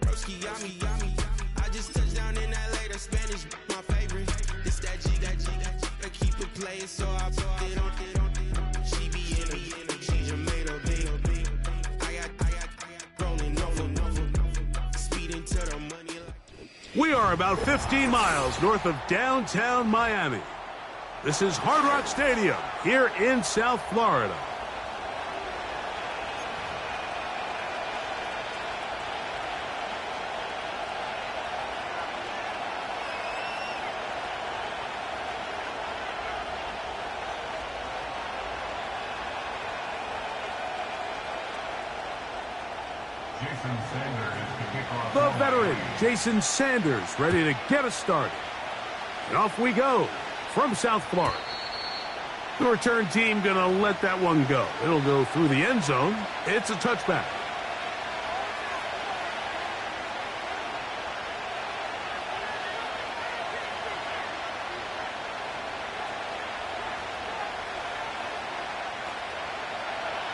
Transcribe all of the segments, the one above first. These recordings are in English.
Broski, yummy. I just touched down in LA, the Spanish, my favorite. This that G. I keep it playing, so I put it on. She be in the she just made a big. I got rolling over. Speeding to the money. We are about 15 miles north of downtown Miami. This is Hard Rock Stadium here in South Florida. The veteran, Jason Sanders, ready to get us started. And off we go from South Florida. The return team going to let that one go. It'll go through the end zone. It's a touchback.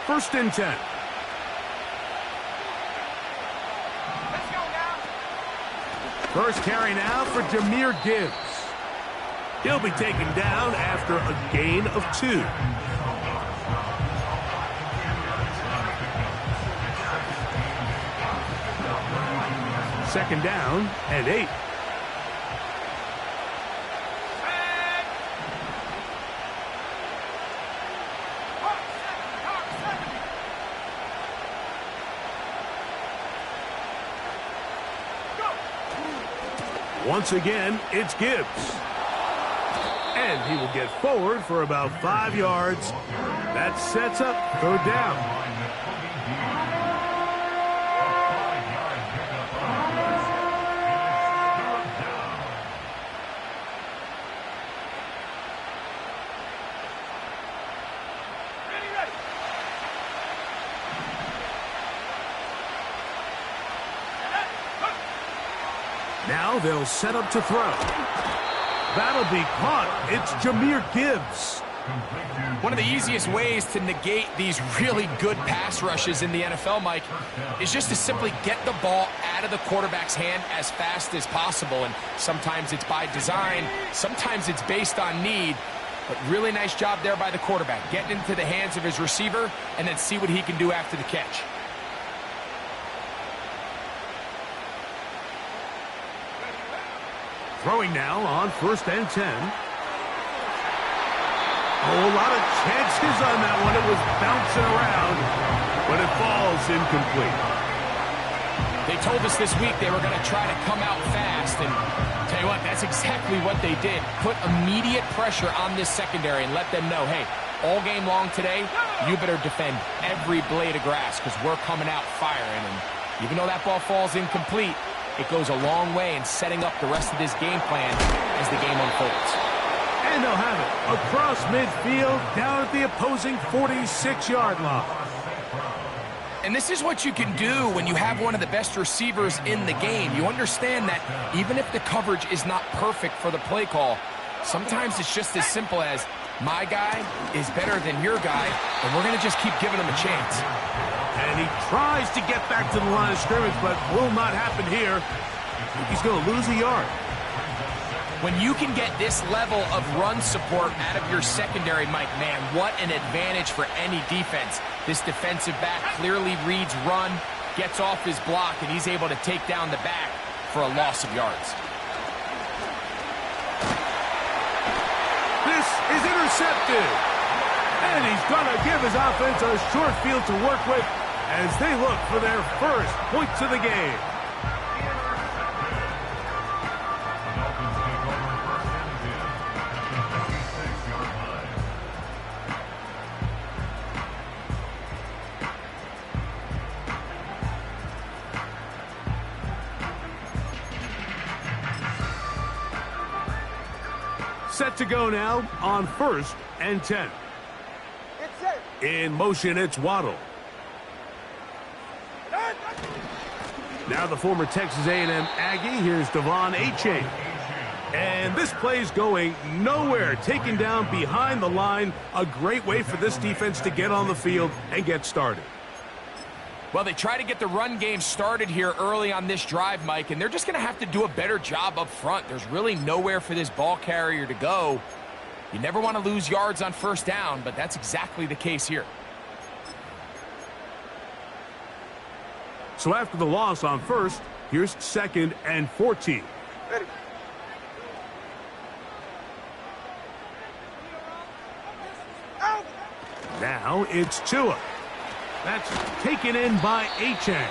First and 10. First carry now for Jahmyr Gibbs. He'll be taken down after a gain of 2. Second down and 8. Once again, it's Gibbs. And he will get forward for about 5 yards. That sets up third down. Now they'll set up to throw. That'll be caught. It's Jahmyr Gibbs. One of the easiest ways to negate these really good pass rushes in the NFL, Mike, is just to simply get the ball out of the quarterback's hand as fast as possible. And sometimes it's by design, sometimes it's based on need. But really nice job there by the quarterback, getting into the hands of his receiver and then see what he can do after the catch. Throwing now on first and 10. Oh, a lot of chances on that one. It was bouncing around, but it falls incomplete. They told us this week they were going to try to come out fast, and tell you what, that's exactly what they did. Put immediate pressure on this secondary and let them know, hey, all game long today, you better defend every blade of grass because we're coming out firing. And even though that ball falls incomplete, it goes a long way in setting up the rest of this game plan as the game unfolds. And they'll have it across midfield, down at the opposing 46-yard line. And this is what you can do when you have one of the best receivers in the game. You understand that even if the coverage is not perfect for the play call, sometimes it's just as simple as, my guy is better than your guy, and we're going to just keep giving him a chance. And he tries to get back to the line of scrimmage, but will not happen here. He's going to lose a yard. When you can get this level of run support out of your secondary, Mike, man, what an advantage for any defense. This defensive back clearly reads run, gets off his block, and he's able to take down the back for a loss of yards. This is intercepted. And he's going to give his offense a short field to work with as they look for their first points of the game. Set to go now on first and 10. In motion, it's Waddle. Now the former Texas A&M Aggie. Here's Devon Achane. And this play's going nowhere. Taken down behind the line. A great way for this defense to get on the field and get started. Well, they try to get the run game started here early on this drive, Mike, and they're just going to have to do a better job up front. There's really nowhere for this ball carrier to go. You never want to lose yards on first down, but that's exactly the case here. So after the loss on first, here's 2nd and 14. Ready. Now it's Tua. That's taken in by Achane.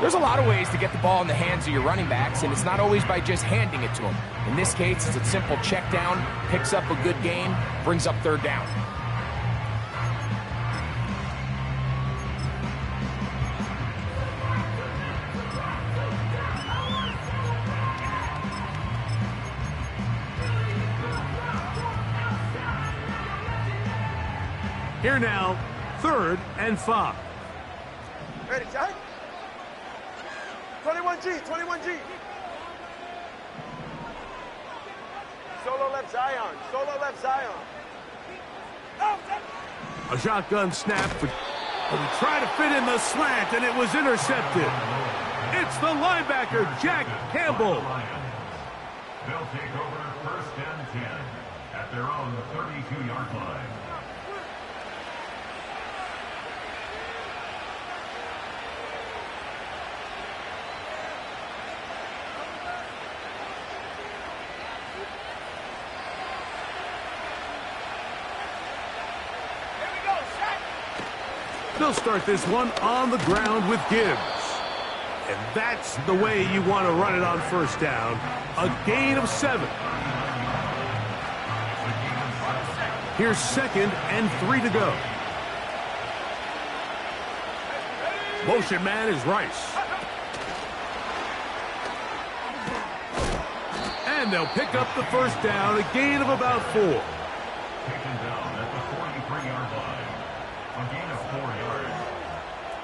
There's a lot of ways to get the ball in the hands of your running backs, and it's not always by just handing it to them. In this case, it's a simple check down, picks up a good gain, brings up 3rd down. Here now, 3rd and 5. Ready, Jack? 21G, 21G. Solo left Zion, solo left Zion. A shotgun snap, but he tried to fit in the slant, and it was intercepted. It's the linebacker, Jack Campbell. They'll take over 1st and 10 at their own 32-yard line. They'll start this one on the ground with Gibbs. And that's the way you want to run it on first down. A gain of 7. Here's 2nd and 3 to go. Motion man is Rice. And they'll pick up the first down, a gain of about 4. Taken down at the 43-yard line. A gain of 4 yards.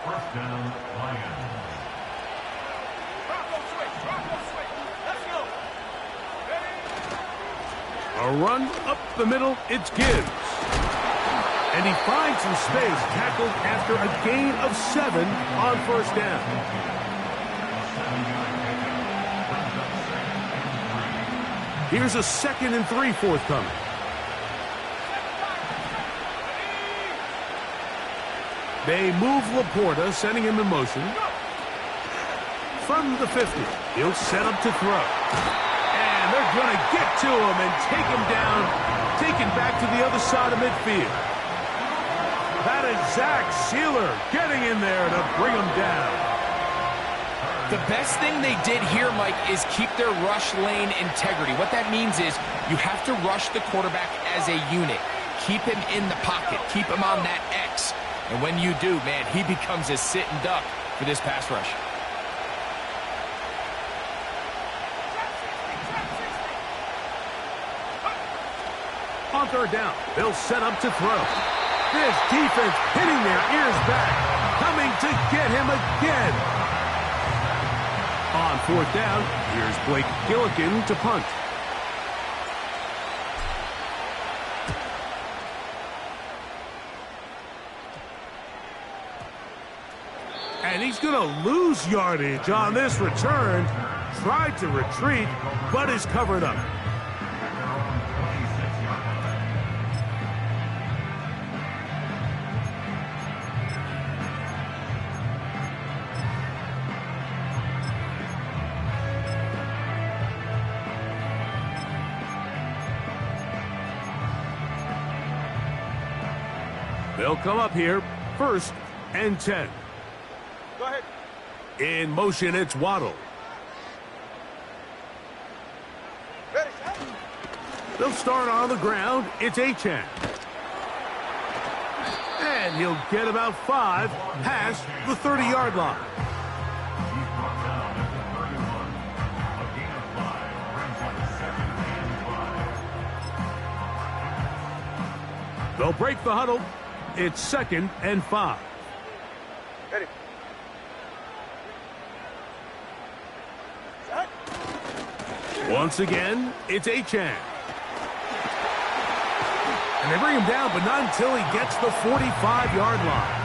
1st down, Lions. A run up the middle, it's Gibbs. And he finds some space, tackled after a gain of 7 on first down. Here's a 2nd and 3 forthcoming. They move Laporta, sending him in motion. From the 50, he'll set up to throw. And they're going to get to him and take him down, taken back to the other side of midfield. That is Zach Sealer getting in there to bring him down. The best thing they did here, Mike, is keep their rush lane integrity. What that means is you have to rush the quarterback as a unit. Keep him in the pocket. Keep him on that X. And when you do, man, he becomes a sitting duck for this pass rush. On 3rd down, they'll set up to throw. This defense hitting their ears back, coming to get him again. On 4th down, here's Blake Gillikin to punt. And he's going to lose yardage on this return. Tried to retreat, but is covered up. They'll come up here, 1st and 10. Go ahead. In motion, it's Waddle. Ready, They'll start on the ground. It's Achane. And he'll get about 5 past the 30-yard line. He's brought down at the 31. A gain of 5 brings up 2nd and 5. They'll break the huddle. It's 2nd and 5. Ready. Once again, it's Achane. And they bring him down, but not until he gets the 45-yard line.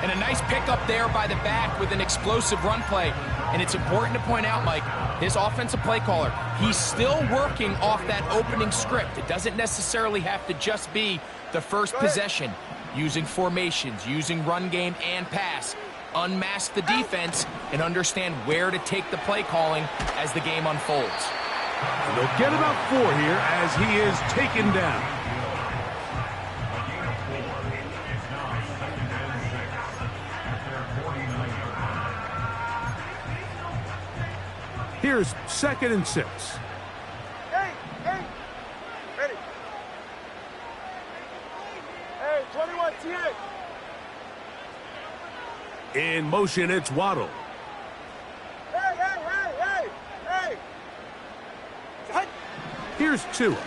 And a nice pickup there by the back with an explosive run play. And it's important to point out, Mike, his offensive play caller, he's still working off that opening script. It doesn't necessarily have to just be the first possession. Using formations, using run game and pass. Unmask the defense and understand where to take the play calling as the game unfolds. And they'll get about 4 here as he is taken down. Here's 2nd and 6. Hey, ready. Hey, 21, TA. In motion, it's Waddle. Hey. Here's Tua.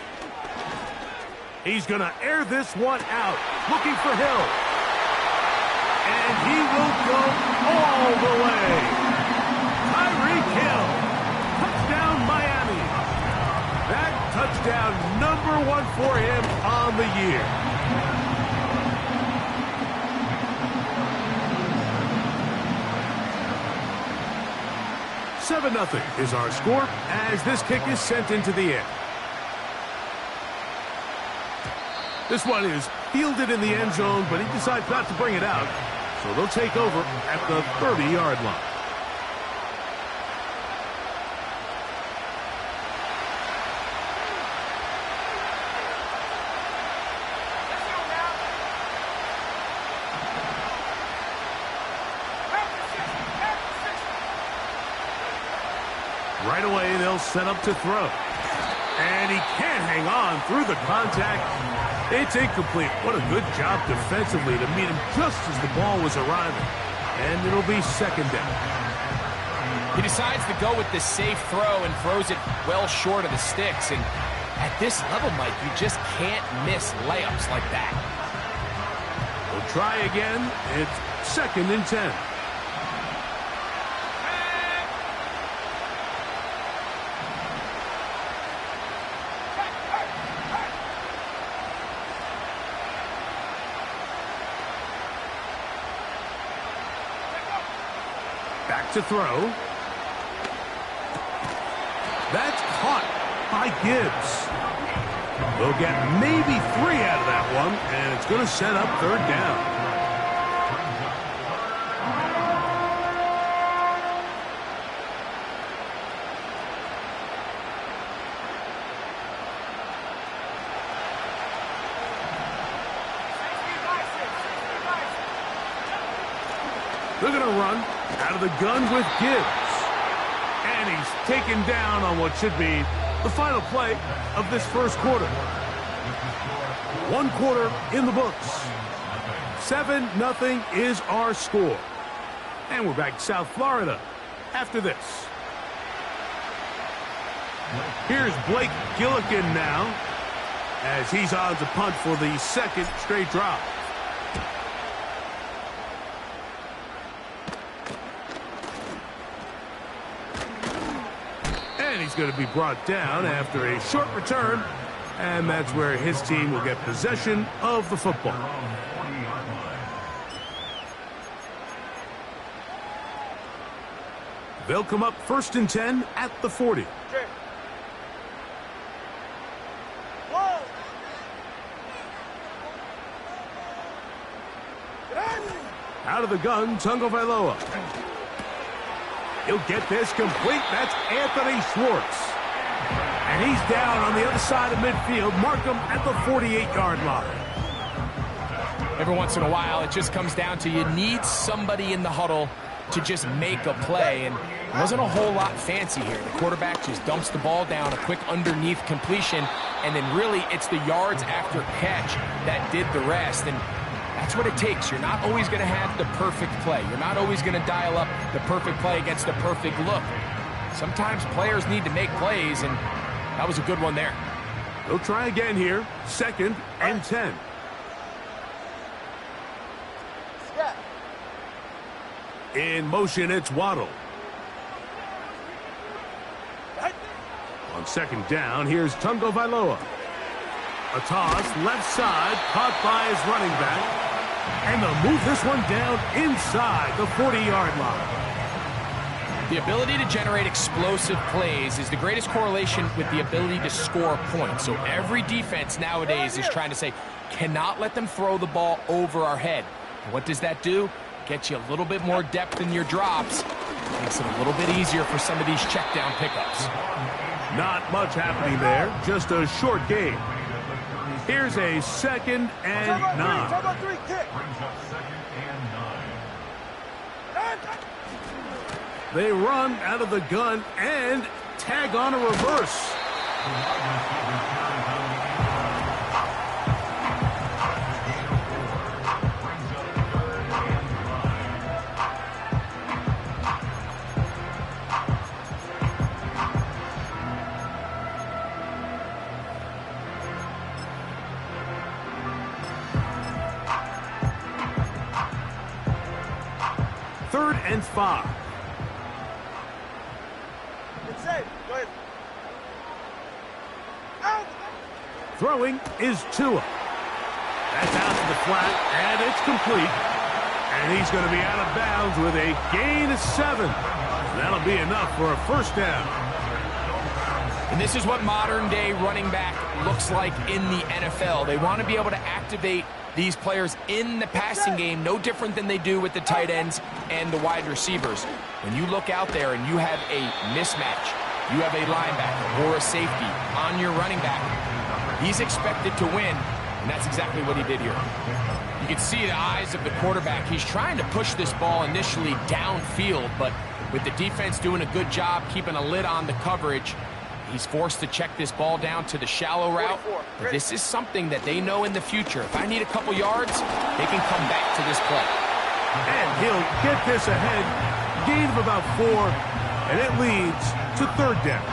He's going to air this one out, looking for Hill. And he will go all the way. Tyreek Hill. Touchdown, Miami. That touchdown number 1 for him on the year. $7-0 is our score as this kick is sent into the air. This one is fielded in the end zone, but he decides not to bring it out. So they'll take over at the 30-yard line. Right away, they'll set up to throw. And he can't hang on through the contact. It's incomplete. What a good job defensively to meet him just as the ball was arriving. And it'll be 2nd down. He decides to go with the safe throw and throws it well short of the sticks. And at this level, Mike, you just can't miss layups like that. We'll try again. It's 2nd and 10. Back to throw. That's caught by Gibbs. They'll get maybe 3 out of that one, and it's going to set up 3rd down. They're going to run out of the gun with Gibbs. And he's taken down on what should be the final play of this first quarter. 1 quarter in the books. 7-0 is our score. And we're back to South Florida after this. Here's Blake Gillikin now as he's on to punt for the 2nd straight drive. And he's going to be brought down after a short return, and that's where his team will get possession of the football. They'll come up 1st and 10 at the 40. Out of the gun, Tagovailoa. He'll get this complete. That's Anthony Schwartz. And he's down on the other side of midfield. Mark him at the 48-yard line. Every once in a while, it just comes down to you need somebody in the huddle to just make a play. And it wasn't a whole lot fancy here. The quarterback just dumps the ball down, a quick underneath completion, and then really it's the yards after catch that did the rest. And that's what it takes. You're not always going to have the perfect play. You're not always going to dial up the perfect play against the perfect look. Sometimes players need to make plays, and that was a good one there. They'll try again here. 2nd and 10. In motion, it's Waddle. On second down, here's Tungo Vailoa. A toss, left side, caught by his running back. And they'll move this one down inside the 40-yard line. The ability to generate explosive plays is the greatest correlation with the ability to score points. So every defense nowadays is trying to say, cannot let them throw the ball over our head. And what does that do? Gets you a little bit more depth in your drops. Makes it a little bit easier for some of these check down pickups. Not much happening there, just a short game. Here's a 2nd and 9. They run out of the gun and tag on a reverse. Third and 5. It's safe. Go ahead. Out. Throwing is Tua. That's out to the flat, and it's complete. And he's going to be out of bounds with a gain of 7. That'll be enough for a first down. And this is what modern-day running back looks like in the NFL. They want to be able to activate these players in the passing game, no different than they do with the tight ends and the wide receivers. When you look out there and you have a mismatch, you have a linebacker or a safety on your running back, he's expected to win, and that's exactly what he did here. You can see the eyes of the quarterback. He's trying to push this ball initially downfield, but with the defense doing a good job keeping a lid on the coverage, he's forced to check this ball down to the shallow route. But this is something that they know in the future. If I need a couple yards, they can come back to this play. And he'll get this ahead. Gain of about 4, and it leads to third down.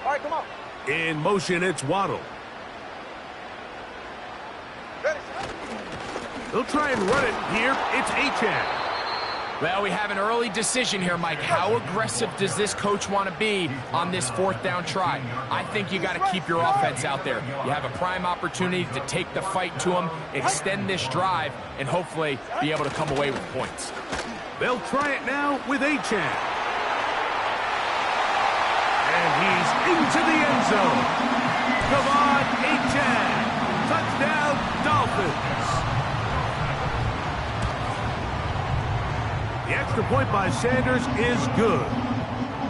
All right, come on. In motion, it's Waddle. Ready. They'll try and run it here. It's Achane. Well, we have an early decision here, Mike. How aggressive does this coach want to be on this fourth down try? I think you got to keep your offense out there. You have a prime opportunity to take the fight to them, extend this drive, and hopefully be able to come away with points. They'll try it now with Achane. And he's into the end zone. Come on, Achane. Touchdown, Dolphins. The extra point by Sanders is good.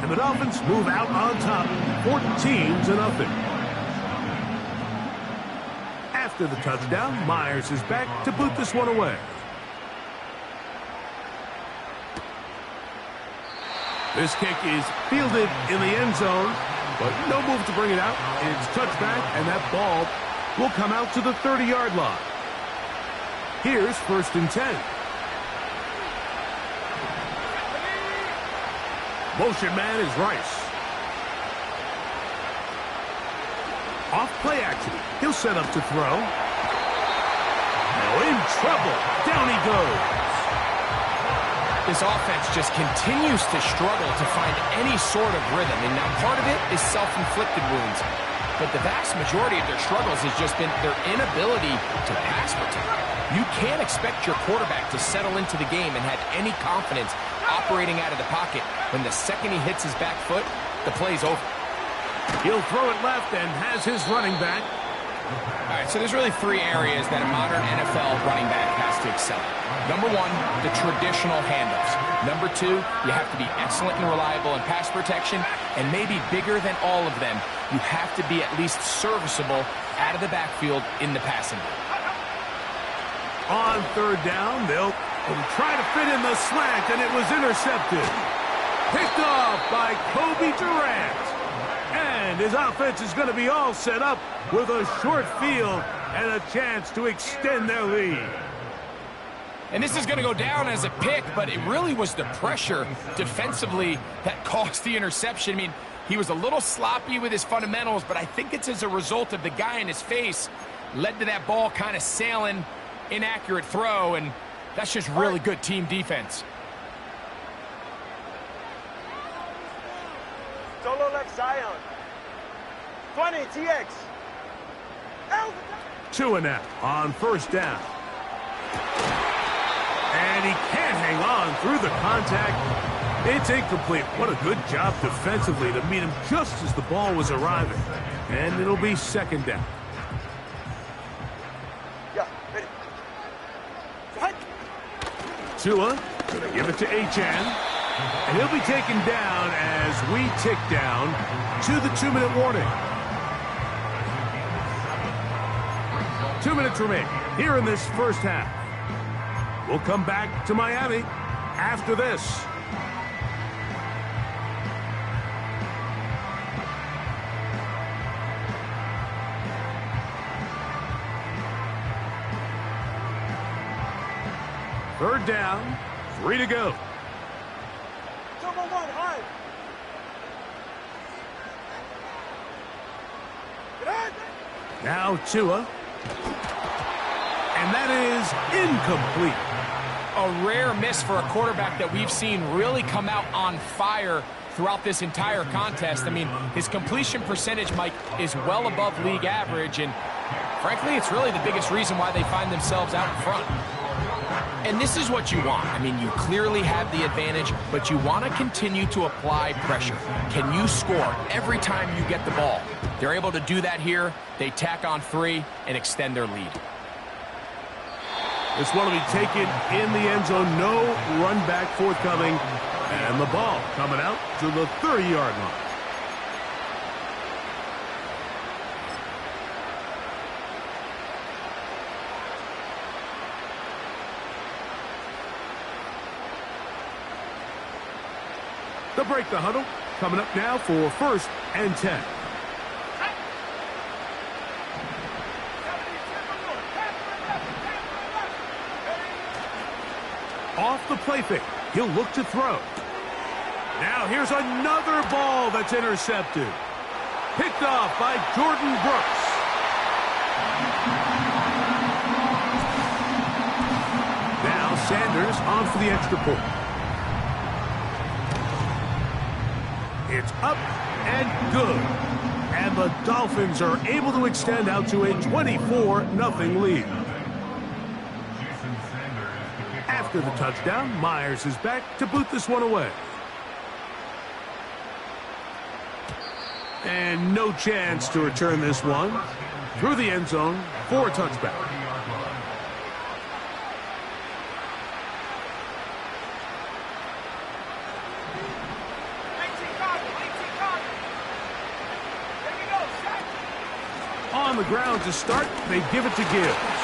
And the Dolphins move out on top, 14-0. After the touchdown, Myers is back to boot this one away. This kick is fielded in the end zone, but no move to bring it out. It's touchback, and that ball will come out to the 30-yard line. Here's 1st and 10. Motion man is Rice. Off play action. He'll set up to throw. Oh, in trouble. Down he goes. This offense just continues to struggle to find any sort of rhythm. And now part of it is self-inflicted wounds. But the vast majority of their struggles has just been their inability to pass protect. You can't expect your quarterback to settle into the game and have any confidence operating out of the pocket. When the second he hits his back foot, the play's over. He'll throw it left and has his running back. All right, so there's really 3 areas that a modern NFL running back has to excel at. Number 1, the traditional handoffs. Number 2, you have to be excellent and reliable in pass protection. And maybe bigger than all of them, you have to be at least serviceable out of the backfield in the passing game. On third down, they'll try to fit in the slant, and it was intercepted. Picked off by Kobe Durant. And his offense is going to be all set up with a short field and a chance to extend their lead. And this is going to go down as a pick, but it really was the pressure defensively that caused the interception. I mean, He was a little sloppy with his fundamentals, but I think it's as a result of the guy in his face led to that ball kind of sailing, inaccurate throw, and that's just really good team defense. Solo left Zion. 20, TX. Tua now on first down. And he can't hang on through the contact. It's incomplete. What a good job defensively to meet him just as the ball was arriving. And it'll be second down. Yeah, ready. Right. Tua gonna give it to Achane. And he'll be taken down as we tick down to the 2-minute warning. 2 minutes remain here in this first half. We'll come back to Miami after this. Third down, 3 to go. Number 1, high. Now Tua. And that is incomplete. A rare miss for a quarterback that we've seen really come out on fire throughout this entire contest. I mean, his completion percentage, Mike, is well above league average, and frankly, it's really the biggest reason why they find themselves out in front. And this is what you want. I mean, you clearly have the advantage, but you want to continue to apply pressure. Can you score every time you get the ball? They're able to do that here. They tack on 3 and extend their lead. This one will be taken in the end zone. No run back forthcoming. And the ball coming out to the 30-yard line. They'll break the huddle. Coming up now for 1st and 10. Off the play fake. He'll look to throw. Now here's another ball that's intercepted. Picked off by Jordan Brooks. Now Sanders on for the extra point. It's up and good. And the Dolphins are able to extend out to a 24-0 lead. After the touchdown, Myers is back to boot this one away. And no chance to return this one through the end zone for a touchback. On the ground to start, they give it to Gibbs.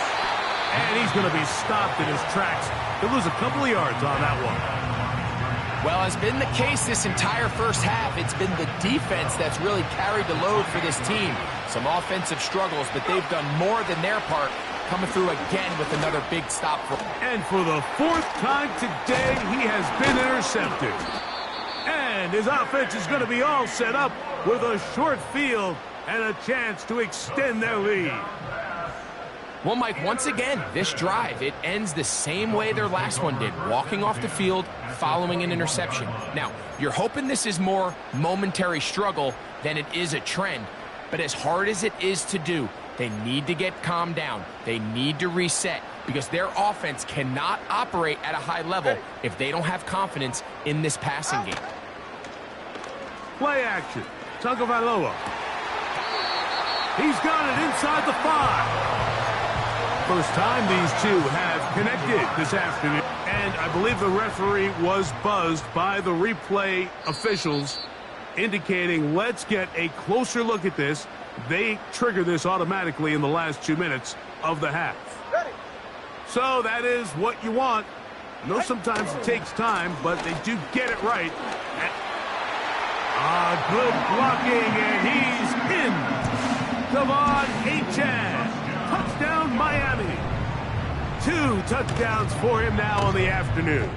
And he's going to be stopped in his tracks. He'll lose a couple of yards on that one. Well, as been the case this entire first half, it's been the defense that's really carried the load for this team. Some offensive struggles, but they've done more than their part, coming through again with another big stop. And for the 4th time today, he has been intercepted. And his offense is going to be all set up with a short field and a chance to extend their lead. Well, Mike, once again, this drive, it ends the same way their last one did, walking off the field, following an interception. Now, you're hoping this is more momentary struggle than it is a trend, but as hard as it is to do, they need to get calmed down. They need to reset because their offense cannot operate at a high level if they don't have confidence in this passing game. Play action. Tagovailoa. He's got it inside the 5. First time these two have connected this afternoon. And I believe the referee was buzzed by the replay officials, indicating let's get a closer look at this. They trigger this automatically in the last 2 minutes of the half. So that is what you want. I know sometimes it takes time, but they do get it right. Good blocking, and he's in. Devon Achane. Touchdown, Miami. 2 touchdowns for him now on the afternoon.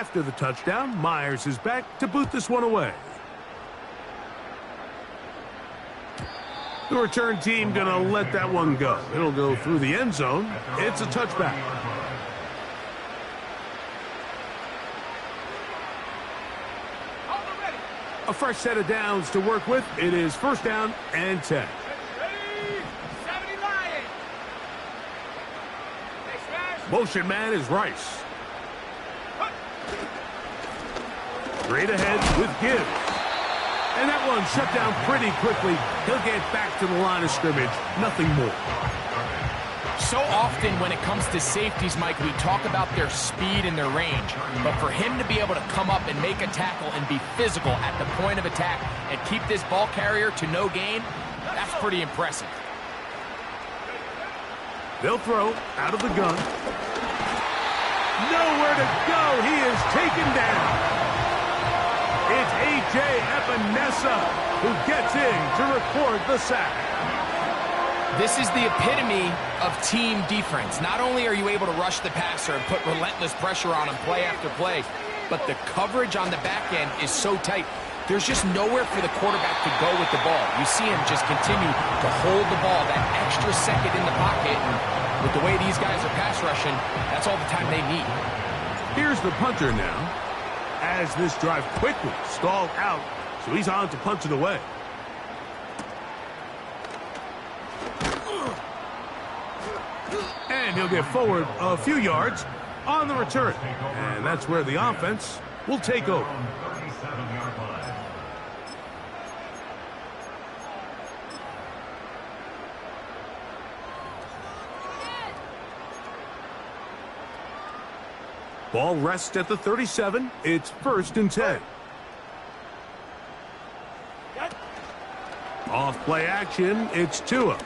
After the touchdown, Myers is back to boot this one away. The return team going to let that one go. It'll go through the end zone. It's a touchback. A fresh set of downs to work with. It is first down and 10. Motion man is Rice. Straight ahead with Gibbs. And that one shut down pretty quickly. He'll get back to the line of scrimmage. Nothing more. So often when it comes to safeties, Mike, we talk about their speed and their range. But for him to be able to come up and make a tackle and be physical at the point of attack and keep this ball carrier to no gain, that's pretty impressive. They'll throw out of the gun. Nowhere to go. He is taken down. It's A.J. Epinesa who gets in to record the sack. This is the epitome of team defense. Not only are you able to rush the passer and put relentless pressure on him play after play, but the coverage on the back end is so tight. There's just nowhere for the quarterback to go with the ball. You see him just continue to hold the ball that extra second in the pocket. And with the way these guys are pass rushing, that's all the time they need. Here's the punter now, as this drive quickly stalled out, so he's on to punch it away. And he'll get forward a few yards on the return. And that's where the offense will take over. Ball rests at the 37. It's first and 10. Off play action. It's Tua.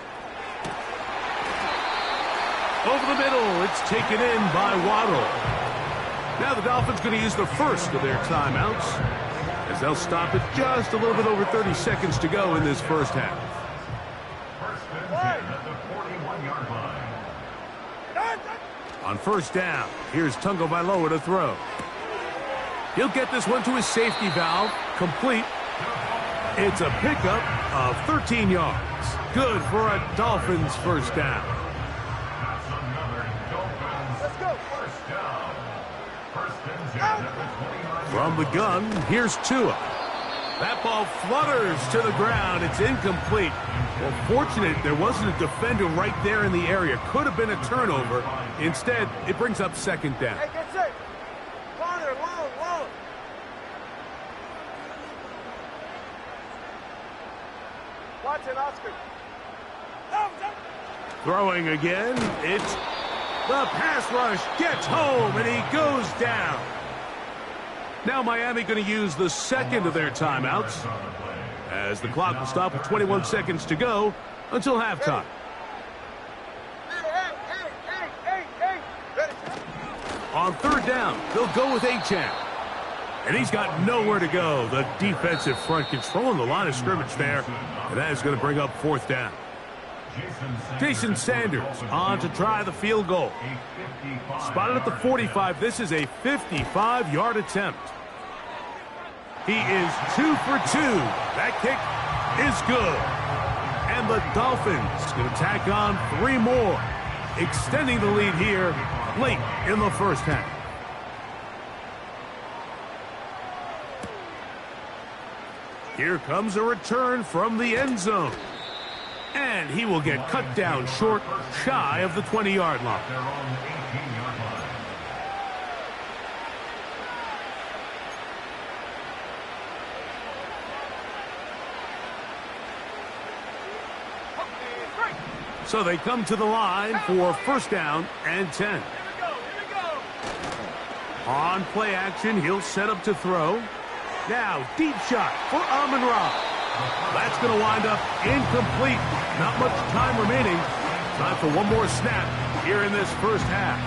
Over the middle. It's taken in by Waddle. Now the Dolphins going to use the first of their timeouts, as they'll stop it just a little bit over 30 seconds to go in this first half. First and 10 at the 41-yard line. On first down, here's Tungo Vailoa to throw. He'll get this one to his safety valve, complete. It's a pickup of 13 yards. Good for a Dolphins first down. That's another Dolphins first down. First and 10 at the 29-yard From the gun, here's Tua. That ball flutters to the ground. It's incomplete. Well, fortunate there wasn't a defender right there in the area. Could have been a turnover. Instead, it brings up second down. Hey, get safe. Corner, long. Watch it, Oscar. Throwing again. It's the pass rush. Gets home, and he goes down. Now Miami going to use the second of their timeouts, as the clock will stop with 21 seconds to go until halftime. On third down, they'll go with Achane. And he's got nowhere to go. The defensive front controlling the line of scrimmage there. And that is going to bring up fourth down. Jason Sanders on to try the field goal. Spotted at the 45. This is a 55-yard attempt. He is 2 for 2. That kick is good. And the Dolphins going to tack on 3 more, extending the lead here late in the first half. Here comes a return from the end zone. And he will get cut down short, shy of the 20-yard line. They're on the 18-yard line. So they come to the line for first down and 10. On play action, he'll set up to throw. Now, deep shot for Amon-Ra. That's going to wind up incomplete. Not much time remaining. Time for one more snap here in this first half.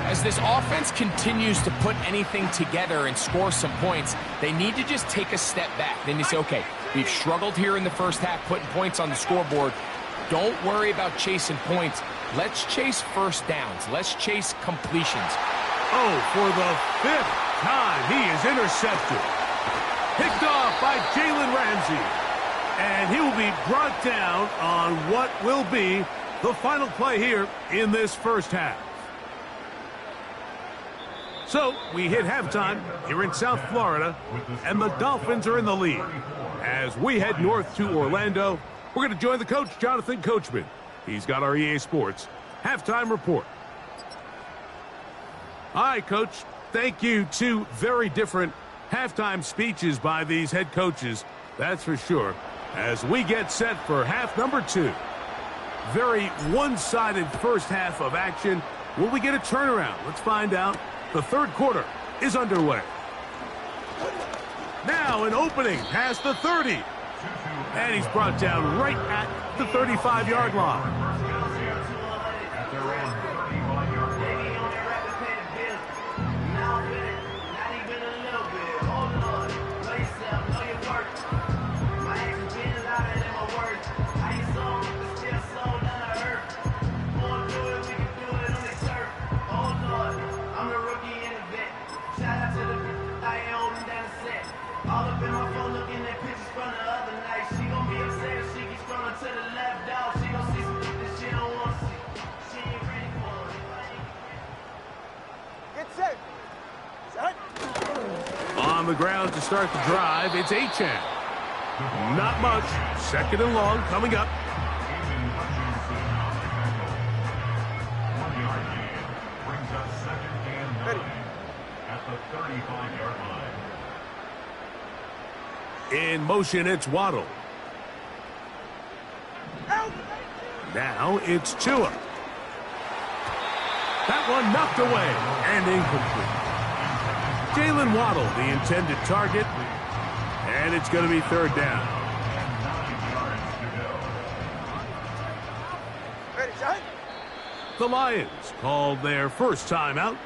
As this offense continues to put anything together and score some points, they need to just take a step back. Then you say, okay, we've struggled here in the first half putting points on the scoreboard. Don't worry about chasing points. Let's chase first downs. Let's chase completions. Oh, for the 5th time, he is intercepted. Picked off by Jalen Ramsey. And he will be brought down on what will be the final play here in this first half. So, we hit halftime here in South Florida, and the Dolphins are in the lead. As we head north to Orlando, we're going to join the coach, Jonathan Coachman. He's got our EA Sports halftime report. All right, Coach, thank you. Two very different halftime speeches by these head coaches, that's for sure, as we get set for half number 2. Very one-sided first half of action. Will we get a turnaround? Let's find out. The third quarter is underway. Now an opening past the 30. And he's brought down right at the 35-yard line. On the ground to start the drive, it's Achane. Not much. 2nd and long coming up. Brings up 2nd and 9 at the 35-yard line. In motion, it's Waddle. Now it's Tua. That one knocked away and incomplete. Jalen Waddle, the intended target, and it's going to be 3rd down. The Lions called their first timeout.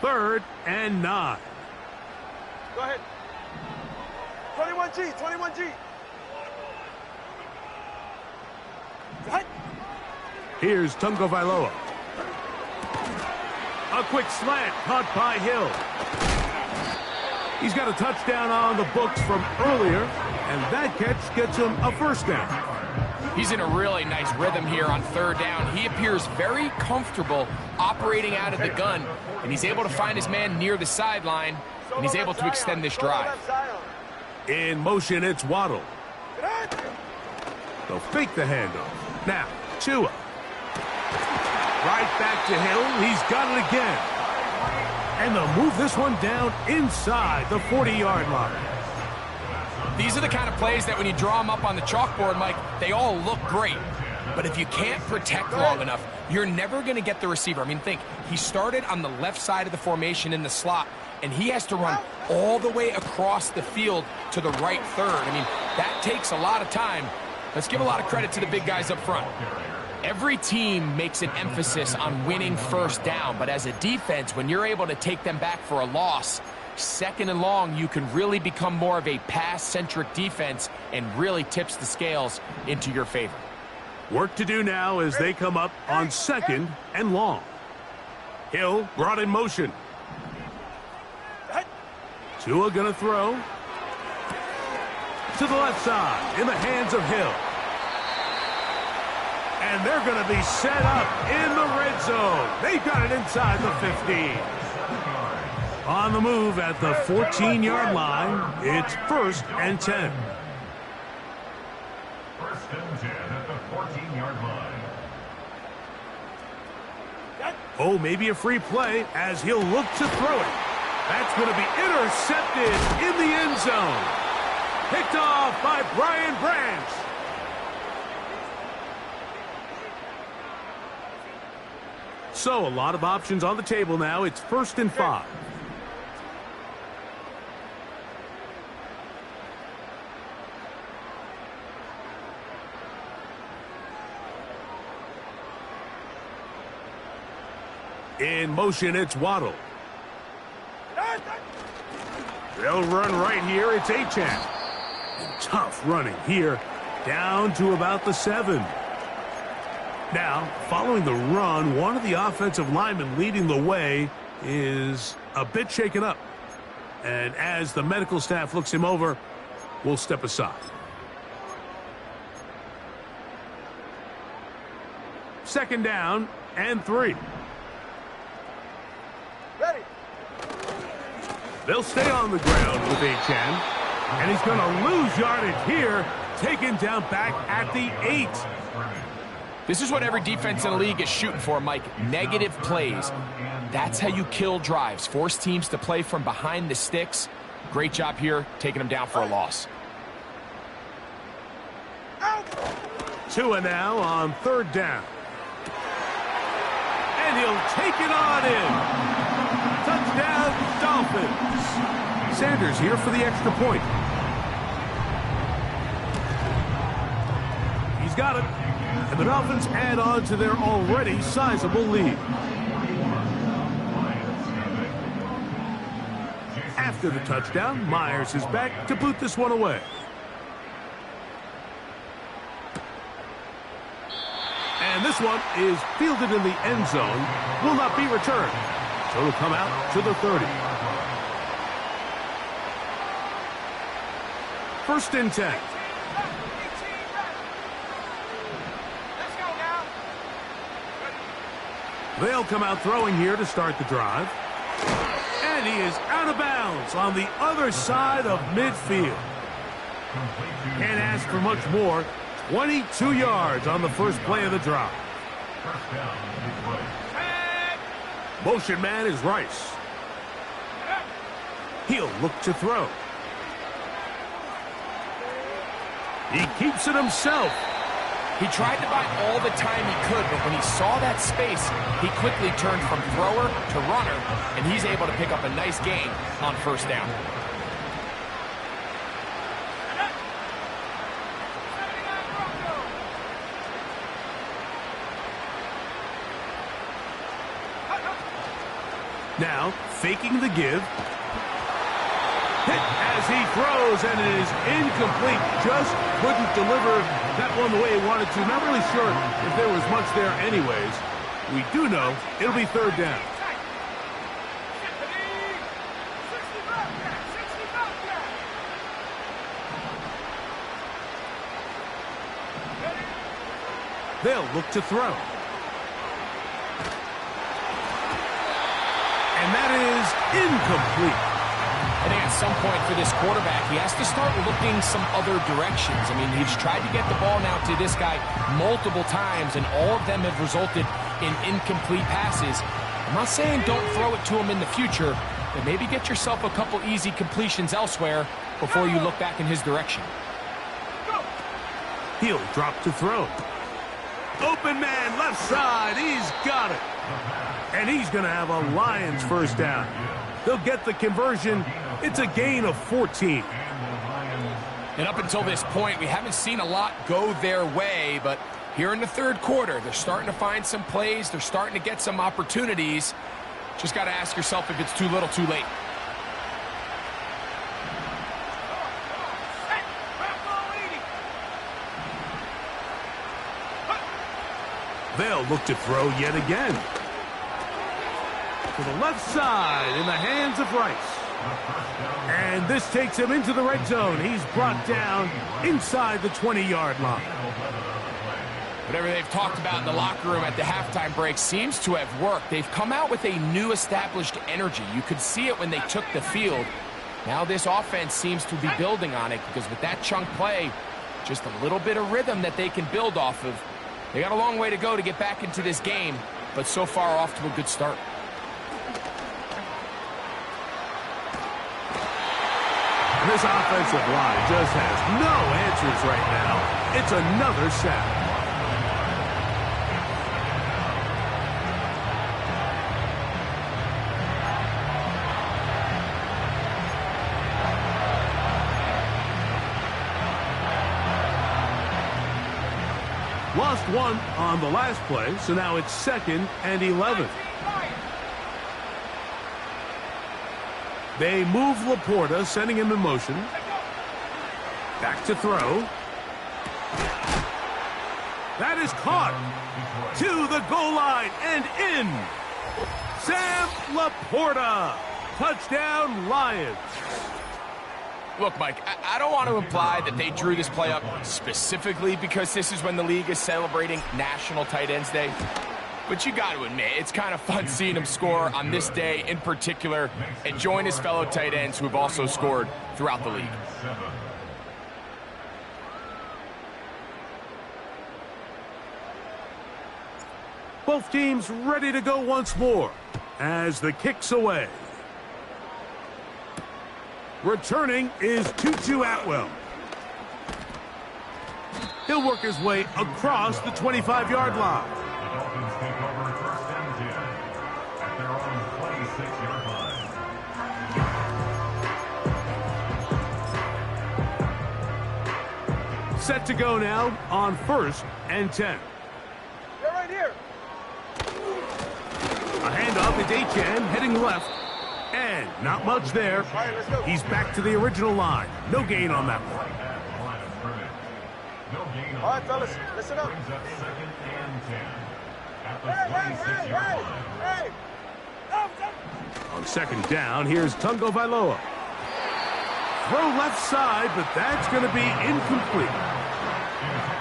Third and 9. Go ahead. 21G, 21G. Here's Tungo Vailoa. A quick slant caught by Hill. He's got a touchdown on the books from earlier, and that catch gets him a first down. He's in a really nice rhythm here on 3rd down. He appears very comfortable operating out of the gun, and he's able to find his man near the sideline, and he's able to extend this drive. In motion, it's Waddle. They'll fake the handoff. Now, Tua. Right back to Hill. He's got it again. And they'll move this one down inside the 40-yard line. These are the kind of plays that when you draw them up on the chalkboard, Mike, they all look great. But if you can't protect long enough, you're never going to get the receiver. I mean, think, he started on the left side of the formation in the slot, and he has to run all the way across the field to the right third. I mean, that takes a lot of time. Let's give a lot of credit to the big guys up front. Every team makes an emphasis on winning first down, but as a defense, when you're able to take them back for a loss, 2nd and long, you can really become more of a pass-centric defense and really tips the scales into your favor. Work to do now as they come up on 2nd and long. Hill brought in motion. Tua gonna throw. To the left side, in the hands of Hill. And they're going to be set up in the red zone. They've got it inside the 15. On the move at the 14-yard line, it's 1st and 10. 1st and 10 at the 14-yard line. Oh, maybe a free play as he'll look to throw it. That's going to be intercepted in the end zone. Picked off by Brian Branch. So a lot of options on the table now. It's 1st and 5. In motion, it's Waddle. They'll run right here. It's Achane. And tough running here, down to about the 7. Now, following the run, one of the offensive linemen leading the way is a bit shaken up. And as the medical staff looks him over, we'll step aside. Second down and 3. Ready. They'll stay on the ground with Achane. And he's going to lose yardage here, taken down back at the 8. This is what every defense in the league is shooting for, Mike. Negative plays. That's how you kill drives. Force teams to play from behind the sticks. Great job here, taking them down for a loss. Tua now on 3rd down. And he'll take it on in. Touchdown, Dolphins. Sanders here for the extra point. He's got it. And the Dolphins add on to their already sizable lead. After the touchdown, Myers is back to boot this one away. And this one is fielded in the end zone. Will not be returned. So it'll come out to the 30. 1st and 10. They'll come out throwing here to start the drive. And he is out of bounds on the other side of midfield. Can't ask for much more. 22 yards on the first play of the drive. Motion man is Rice. He'll look to throw. He keeps it himself. He tried to buy all the time he could, but when he saw that space, he quickly turned from thrower to runner, and he's able to pick up a nice gain on 1st down. Now, faking the give. Hit as he throws, and it is incomplete. Just couldn't deliver that one the way he wanted to. Not really sure if there was much there anyways. We do know it'll be 3rd down. They'll look to throw. And that is incomplete. I think at some point for this quarterback, he has to start looking some other directions. I mean, he's tried to get the ball now to this guy multiple times, and all of them have resulted in incomplete passes. I'm not saying don't throw it to him in the future, but maybe get yourself a couple easy completions elsewhere before you look back in his direction. He'll drop to throw. Open man, left side. He's got it. And he's going to have a Lions 1st down. They'll get the conversion. It's a gain of 14. And up until this point, we haven't seen a lot go their way, but here in the 3rd quarter, they're starting to find some plays. They're starting to get some opportunities. Just got to ask yourself if it's too little, too late. They'll look to throw yet again. To the left side in the hands of Rice. And this takes him into the red zone. He's brought down inside the 20-yard line. Whatever they've talked about in the locker room at the halftime break seems to have worked. They've come out with a new established energy. You could see it when they took the field. Now this offense seems to be building on it because with that chunk play, just a little bit of rhythm that they can build off of. They got a long way to go to get back into this game, but so far off to a good start. This offensive line just has no answers right now. It's another sack. Lost one on the last play, so now it's 2nd and 11. They move Laporta, sending him in motion. Back to throw. That is caught to the goal line and in. Sam Laporta. Touchdown, Lions. Look, Mike, I don't want to imply that they drew this play up specifically because this is when the league is celebrating National Tight Ends Day. But you got to admit, it's kind of fun seeing him score on this day in particular and join his fellow tight ends who have also scored throughout the league. Both teams ready to go once more as the kick's away. Returning is Tutu Atwell. He'll work his way across the 25-yard line. The Dolphins take over first and 10 at their own 26-yard line. Set to go now on first and 10. They're right here. A handoff is Etienne heading left. And not much there. All right, let's go. He's back to the original line. No gain on that one. All right, fellas, listen up. Brings up second and 10 at the Hey, 26-yard line. hey, hey. On second down, here's Tungo Vailoa. Throw left side, but that's going to be incomplete.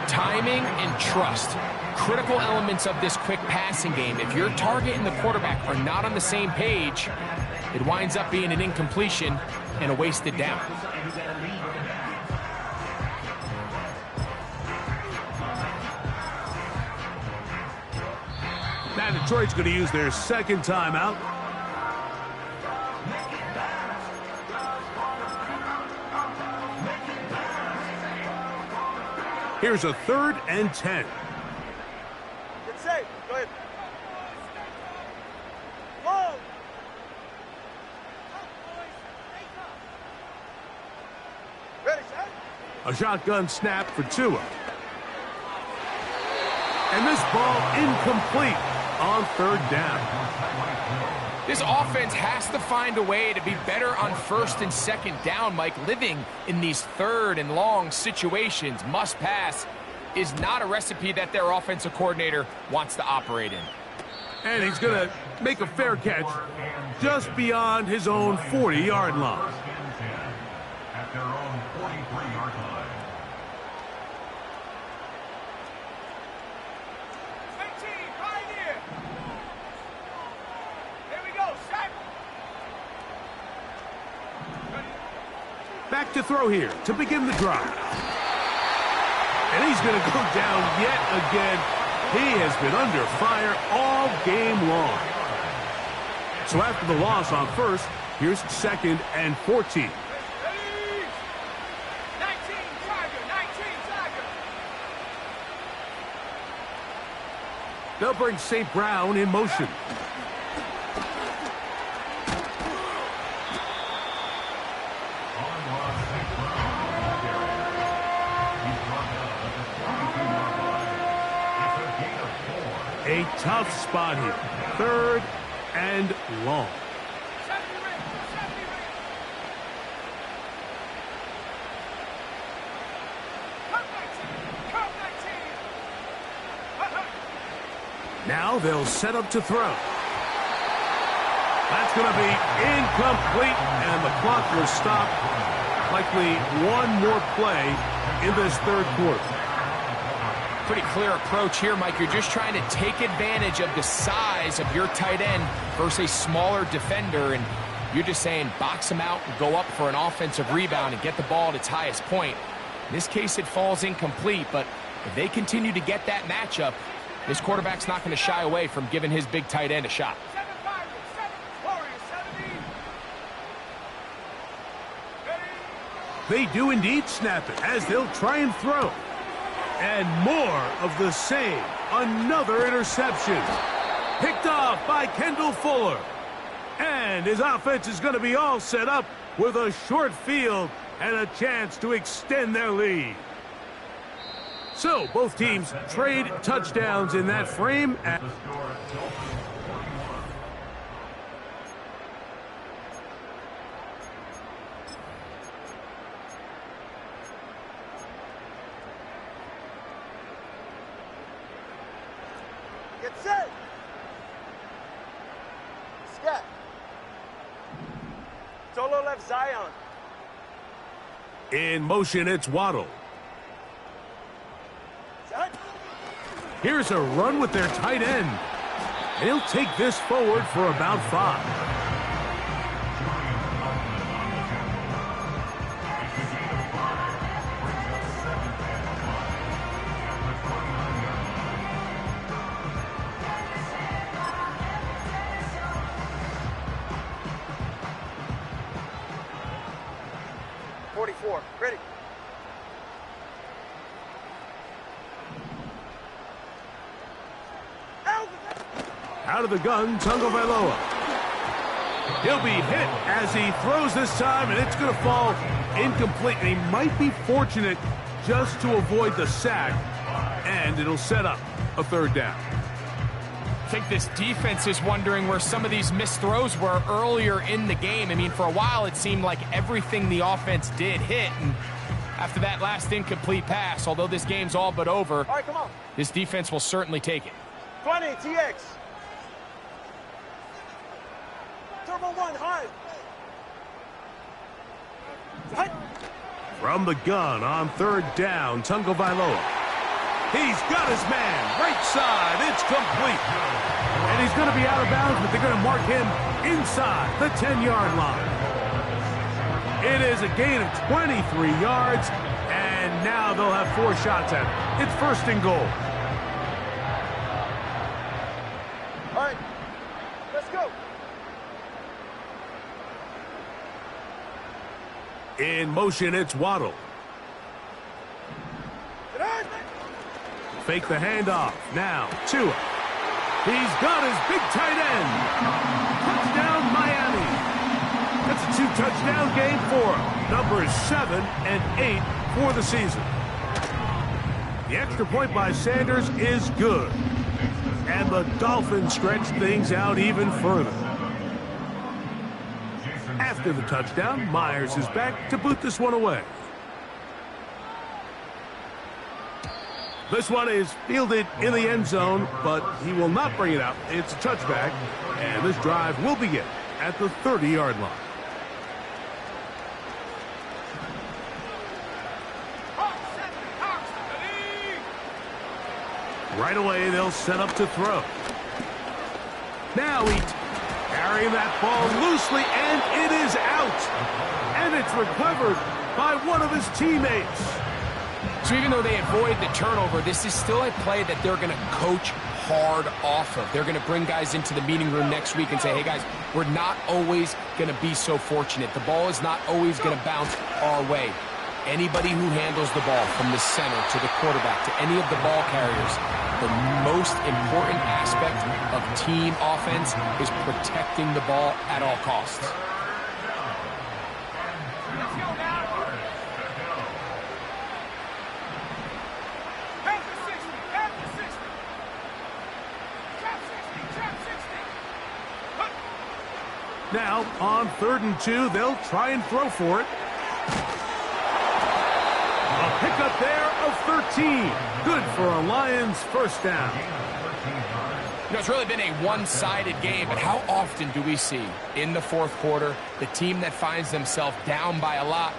Timing and trust. Critical elements of this quick passing game. If your target and the quarterback are not on the same page, it winds up being an incompletion and a wasted down. Now Detroit's going to use their second timeout. Here's a 3rd and 10. Get safe. Go ahead. Whoa. Ready, set? A shotgun snap for Tua. And this ball incomplete on 3rd down. This offense has to find a way to be better on first and second down, Mike. Living in these third and long situations, must pass, is not a recipe that their offensive coordinator wants to operate in. And he's going to make a fair catch just beyond his own 40-yard line. At their own 43-yard line. 18, right here. Here we go, set. Back to throw here to begin the drive. And he's going to go down yet again. He has been under fire all game long. So after the loss on first, here's 2nd and 14. 19, Tiger, 19, Tiger. They'll bring St. Brown in motion. A tough spot here. 3rd and long. Now they'll set up to throw. That's going to be incomplete, and the clock will stop. Likely one more play in this 3rd quarter. Pretty clear approach here, Mike. You're just trying to take advantage of the size of your tight end versus a smaller defender, and you're just saying box him out and go up for an offensive rebound and get the ball at its highest point. In this case, it falls incomplete, but if they continue to get that matchup, this quarterback's not going to shy away from giving his big tight end a shot. They do indeed snap it as they'll try and throw. And more of the same. Another interception. Picked off by Kendall Fuller. And his offense is going to be all set up with a short field and a chance to extend their lead. So both teams trade touchdowns in that frame. Set. Scat. Solo left Zion. In motion, it's Waddle. Set. Here's a run with their tight end. And he'll take this forward for about 5. Ready. Out of the gun, Tagovailoa. He'll be hit as he throws this time, and it's going to fall incomplete. And he might be fortunate just to avoid the sack, and it'll set up a 3rd down. I think this defense is wondering where some of these missed throws were earlier in the game. I mean, for a while, it seemed like everything the offense did hit. And after that last incomplete pass, although this game's all but over, All right, come on. this defense will certainly take it. 20, TX. Turbo 1, high. Hut. From the gun on 3rd down, Tagovailoa. He's got his man, right side, it's complete. And he's going to be out of bounds, but they're going to mark him inside the 10-yard line. It is a gain of 23 yards, and now they'll have 4 shots at it. It's 1st and goal. All right, let's go. In motion, it's Waddle. Fake the handoff. Now, Tua. He's got his big tight end. Touchdown, Miami. That's a 2-touchdown game for him. Numbers 7 and 8 for the season. The extra point by Sanders is good. And the Dolphins stretch things out even further. After the touchdown, Myers is back to boot this one away. This one is fielded in the end zone, but he will not bring it out. It's a touchback, and this drive will begin at the 30-yard line. Right away, they'll set up to throw. Now he carrying that ball loosely, and it is out. And it's recovered by one of his teammates. So even though they avoid the turnover, this is still a play that they're going to coach hard off of. They're going to bring guys into the meeting room next week and say, hey, guys, we're not always going to be so fortunate. The ball is not always going to bounce our way. Anybody who handles the ball from the center to the quarterback to any of the ball carriers, the most important aspect of team offense is protecting the ball at all costs. Now, on 3rd and 2, they'll try and throw for it. A pickup there of 13. Good for a Lions 1st down. You know, it's really been a one-sided game, but how often do we see in the 4th quarter the team that finds themselves down by a lot,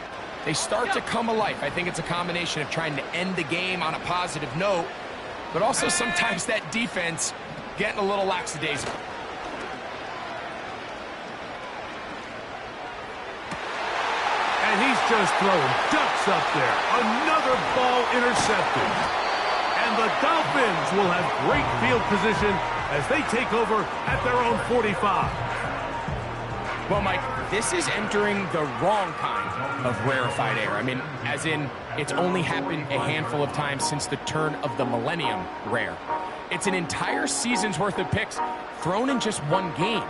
they start to come alive. I think it's a combination of trying to end the game on a positive note, but also sometimes that defense getting a little lackadaisical. And he's just throwing ducks up there. Another ball intercepted. And the Dolphins will have great field position as they take over at their own 45. Well, Mike, this is entering the wrong kind of rarefied air. I mean, as in, it's only happened a handful of times since the turn of the millennium rare. It's an entire season's worth of picks thrown in just one game.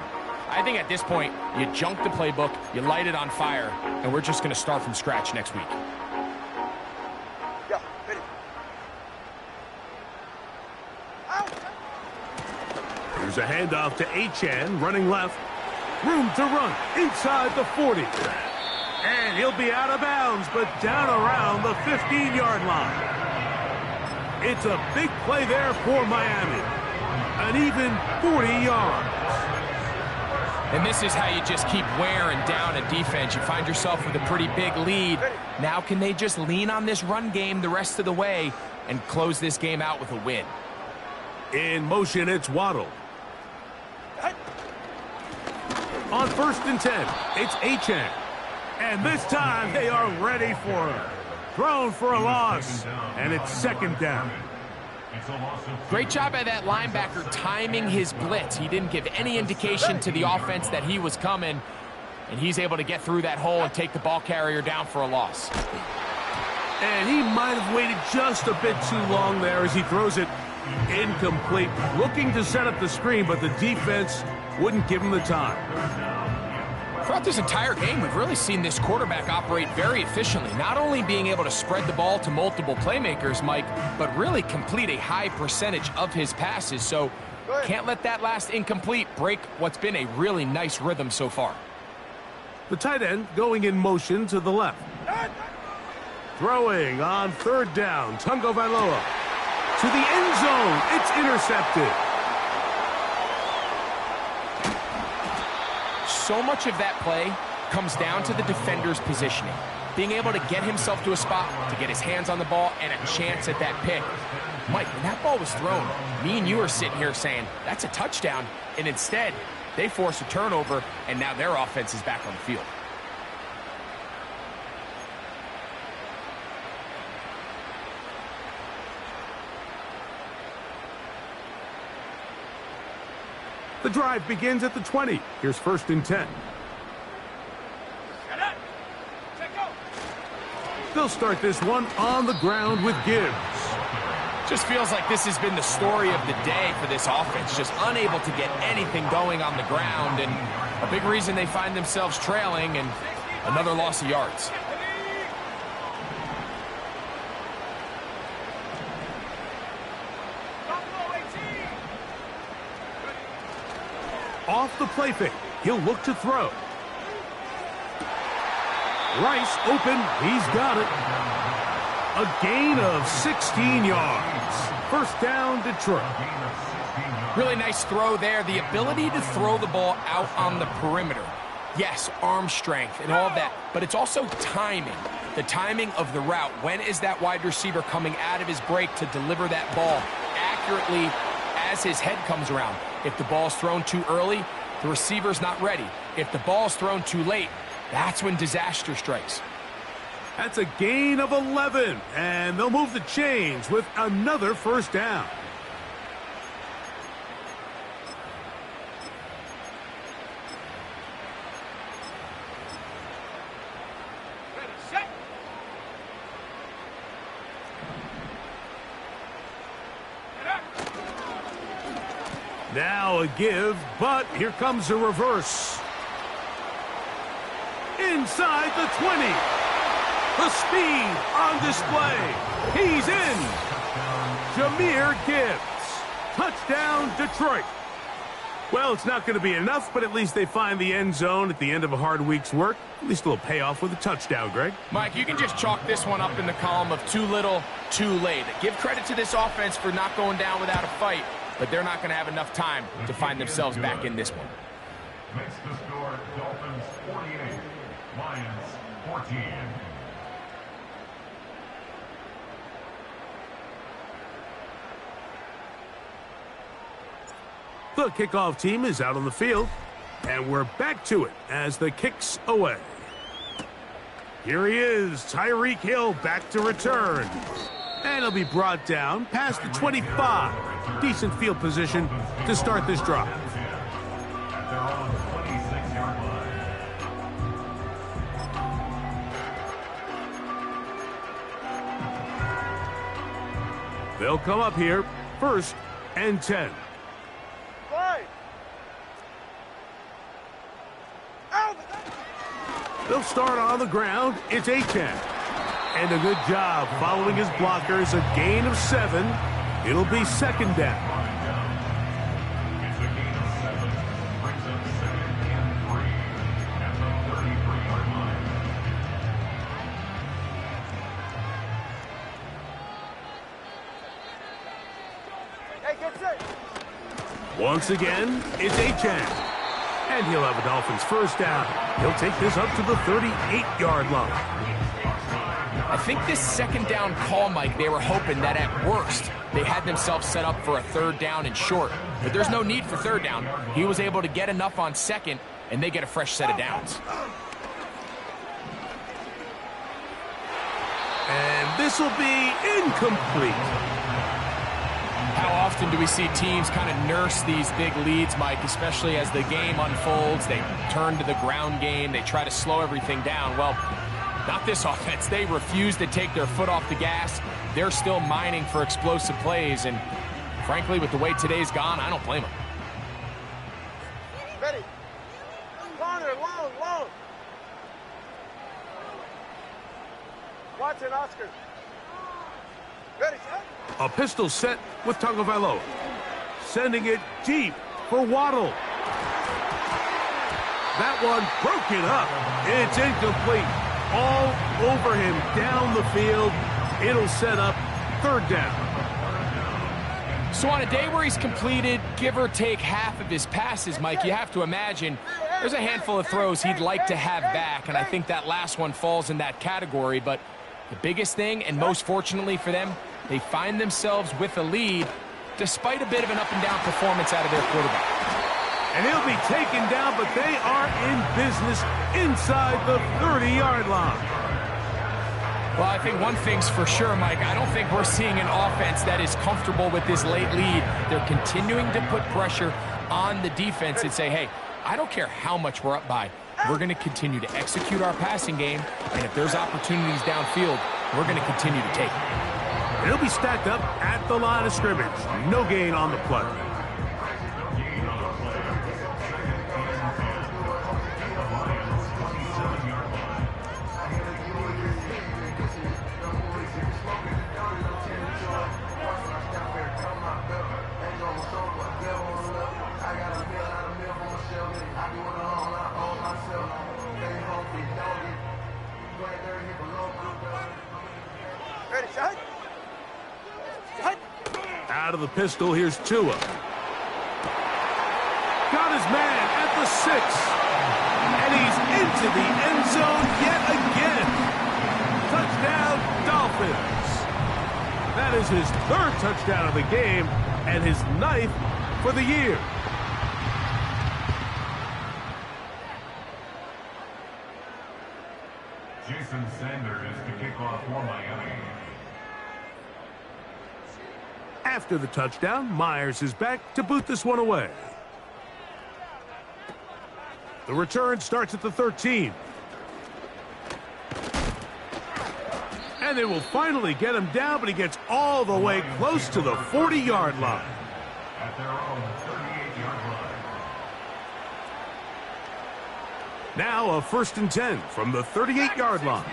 I think at this point, you junk the playbook, you light it on fire, and we're just going to start from scratch next week. Yeah, ready. Out. Here's a handoff to Achane, running left. Room to run inside the 40. And he'll be out of bounds, but down around the 15-yard line. It's a big play there for Miami. an even 40 yards. And this is how you just keep wearing down a defense. You find yourself with a pretty big lead. Now can they just lean on this run game the rest of the way and close this game out with a win? In motion, it's Waddle. On 1st and 10, it's Achane. And this time, they are ready for him. Thrown for a loss, and it's 2nd down. Great job by that linebacker timing his blitz. He didn't give any indication to the offense that he was coming, and he's able to get through that hole and take the ball carrier down for a loss. And he might have waited just a bit too long there as he throws it incomplete. Looking to set up the screen, but the defense wouldn't give him the time. Throughout this entire game, we've really seen this quarterback operate very efficiently, not only being able to spread the ball to multiple playmakers, Mike, but really complete a high percentage of his passes. So can't let that last incomplete break what's been a really nice rhythm so far. The tight end going in motion to the left. Throwing on 3rd down, Tungo Vailoa. To the end zone, it's intercepted. So much of that play comes down to the defender's positioning. Being able to get himself to a spot, to get his hands on the ball, and a chance at that pick. Mike, when that ball was thrown, me and you are sitting here saying, that's a touchdown, and instead, they force a turnover, and now their offense is back on the field. The drive begins at the 20. Here's 1st and 10. They'll start this one on the ground with Gibbs. Just feels like this has been the story of the day for this offense. Just unable to get anything going on the ground, and a big reason they find themselves trailing, and another loss of yards. Off the play fake, he'll look to throw. Rice open, he's got it. A gain of 16 yards. 1st down, Detroit. Really nice throw there. The ability to throw the ball out on the perimeter. Yes, arm strength and all of that, but it's also timing. The timing of the route. When is that wide receiver coming out of his break to deliver that ball accurately as his head comes around? If the ball's thrown too early, the receiver's not ready. If the ball's thrown too late, that's when disaster strikes. That's a gain of 11, and they'll move the chains with another 1st down. Now a give, but here comes a reverse. Inside the 20. The speed on display. He's in. Jahmyr Gibbs. Touchdown, Detroit. Well, it's not going to be enough, but at least they find the end zone at the end of a hard week's work. At least a little payoff with a touchdown, Greg. Mike, you can just chalk this one up in the column of too little, too late. Give credit to this offense for not going down without a fight, but they're not going to have enough time to find themselves back in this one. Makes the score Dolphins 48, Lions 14. The kickoff team is out on the field, and we're back to it as the kick's away. Here he is, Tyreek Hill back to return. And he'll be brought down past the 25. Decent field position to start this drive. They're on the 26-yard line. They'll come up here, 1st and 10. They'll start on the ground. It's Achane. And a good job following his blockers. A gain of 7. It'll be 2nd down. It's a gain of 7. Brings up 2nd and 3 at the 33-yard line. Hey, get set. Once again, it's Achan. And he'll have a Dolphins first down. He'll take this up to the 38-yard line. I think this second down call, Mike, they were hoping that at worst they had themselves set up for a third down and short. But there's no need for third down. He was able to get enough on second, and they get a fresh set of downs. And this will be incomplete. How often do we see teams kind of nurse these big leads, Mike, especially as the game unfolds? They turn to the ground game. They try to slow everything down. Well, not this offense. They refuse to take their foot off the gas. They're still mining for explosive plays. And frankly, with the way today's gone, I don't blame them. Ready. Corner, long. Watson, Oscar. Ready, set. A pistol set with Tagovailoa. Sending it deep for Waddle. That one broken up. It's incomplete. All over him down the field. It'll set up third down. So on a day where he's completed, give or take half of his passes, Mike, you have to imagine there's a handful of throws he'd like to have back, and I think that last one falls in that category. But the biggest thing, and most fortunately for them, they find themselves with a lead despite a bit of an up-and-down performance out of their quarterback. And he'll be taken down, but they are in business inside the 30-yard line. Well, I think one thing's for sure, Mike. I don't think we're seeing an offense that is comfortable with this late lead. They're continuing to put pressure on the defense and say, hey, I don't care how much we're up by. We're going to continue to execute our passing game, and if there's opportunities downfield, we're going to continue to take them. And he'll be stacked up at the line of scrimmage. No gain on the play. Ready, set. Out of the pistol, here's Tua. Got his man at the 6. And he's into the end zone yet again. Touchdown, Dolphins. That is his third touchdown of the game and his 9th for the year. Jason Sanders to kick off for Miami. After the touchdown, Myers is back to boot this one away. The return starts at the 13. And they will finally get him down, but he gets all the way close to the 40-yard line. At their own 38-yard line. Now a 1st and 10 from the 38-yard line.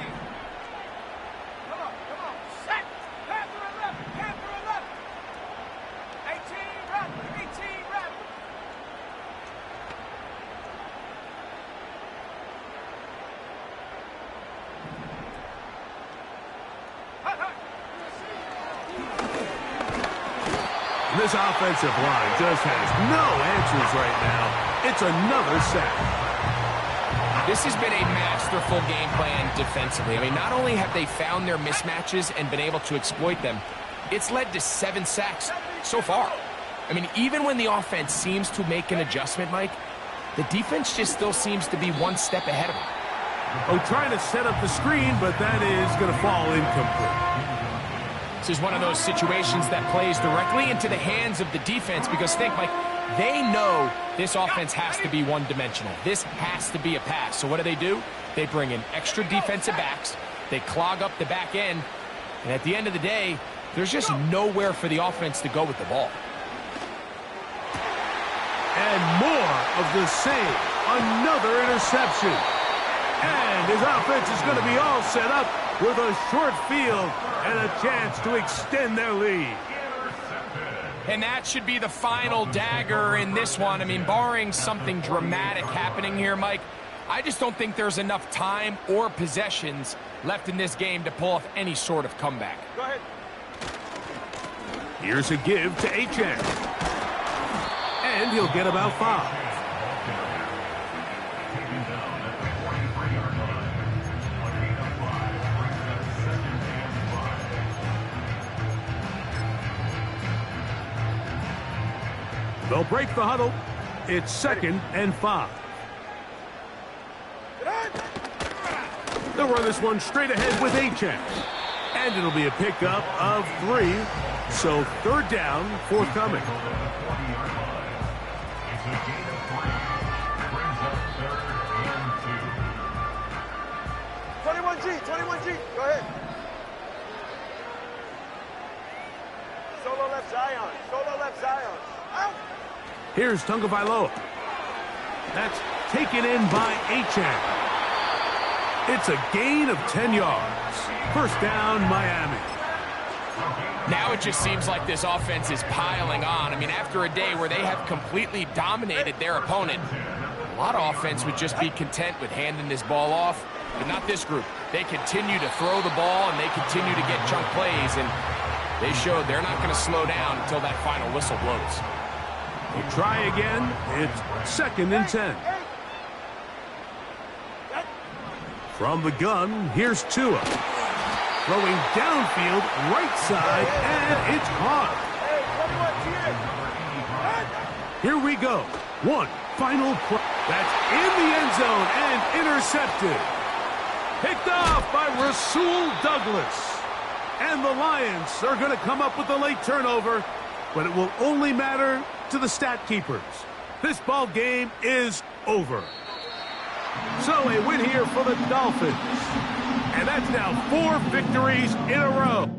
This offensive line just has no answers right now. It's another sack. This has been a masterful game plan defensively. I mean, not only have they found their mismatches and been able to exploit them, it's led to 7 sacks so far. I mean, even when the offense seems to make an adjustment, Mike, the defense just still seems to be one step ahead of them. Oh, trying to set up the screen, but that is going to fall incomplete. This is one of those situations that plays directly into the hands of the defense because think, Mike, they know this offense has to be one-dimensional. This has to be a pass. So what do? They bring in extra defensive backs. They clog up the back end. And at the end of the day, there's just nowhere for the offense to go with the ball. And more of the same. Another interception. And his offense is going to be all set up with a short field and a chance to extend their lead. And that should be the final dagger in this one. I mean, barring something dramatic happening here, Mike, I just don't think there's enough time or possessions left in this game to pull off any sort of comeback. Go ahead. Here's a give to Achan. And and he'll get about 5. Taken down at the 43-yard line. A gain of 5 brings up 2nd and 5. They'll break the huddle. It's 2nd and 5. They'll run this one straight ahead with Achane. And it'll be a pickup of 3. So 3rd down, forthcoming. At the 40-yard line. It's a gain of 3. Brings up 3rd and 2. 21G. Go ahead. Solo left Zion. Out. Here's Tagovailoa. That's taken in by Achane. It's a gain of 10 yards. 1st down, Miami. Now it just seems like this offense is piling on. I mean, after a day where they have completely dominated their opponent, a lot of offense would just be content with handing this ball off, but not this group. They continue to throw the ball, and they continue to get chunk plays, and they showed they're not going to slow down until that final whistle blows. They try again. It's 2nd and 10. From the gun, here's Tua. Throwing downfield, right side, and it's caught. Here we go. One final play. That's in the end zone and intercepted. Picked off by Rasul Douglas. And the Lions are going to come up with a late turnover, but it will only matter to the stat keepers. This ball game is over. So a win here for the Dolphins. And that's now 4 victories in a row.